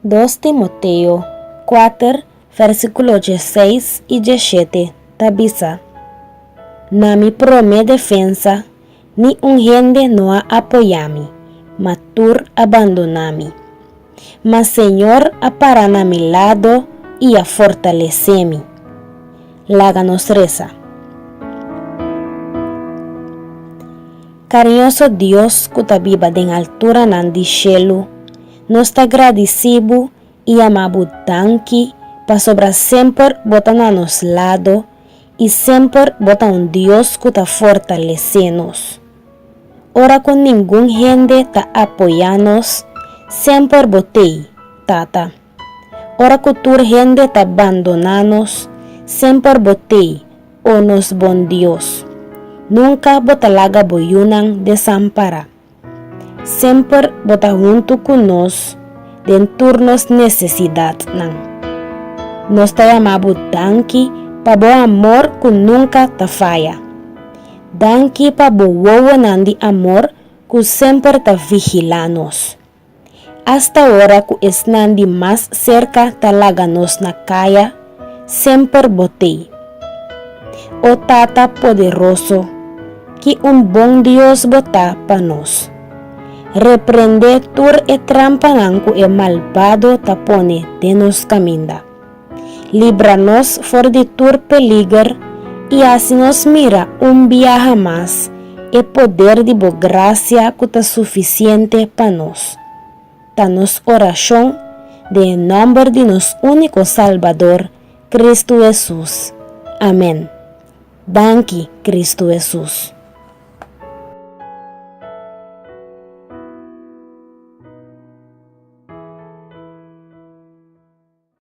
2 Timoteo 4, versículo 16 y 17, tabisa. Na mi prome defensa, ni un gente no ha apoyami, matur abandonami. Mas Señor aparana a mi lado y a fortalecemi. Láganos reza. Carinhoso Dios, que viva en altura nandi cielo, nos está agradecido y amamos tanque para sobrar siempre botar a nos lado y siempre botar un Dios que está fortalecenos. Ora con ningún gente está apoyándonos, siempre botei, tata. Ora que tu gente está abandonándonos, siempre botei, oh nos bon Dios. Nunca botalaga boyunan desampara. Siempre bota junto con nos de turnos necesidad nan. Nos te llamamos danki pa bo amor que nunca te falla. Danki pa bo wowo nandi amor que siempre te vigilanos. Hasta ahora que es nandi más cerca talaga nos na kaya, siempre botei. O Tata poderoso, que un buen Dios bota pa nos. Reprende tur e trampa que el malvado tapone de nos caminda. Líbranos for de tur peligro y así nos mira un viaje más el poder de bo gracia que está suficiente para nos. Danos oración de nombre de nos único Salvador, Cristo Jesús. Amén. Danke, Cristo Jesús.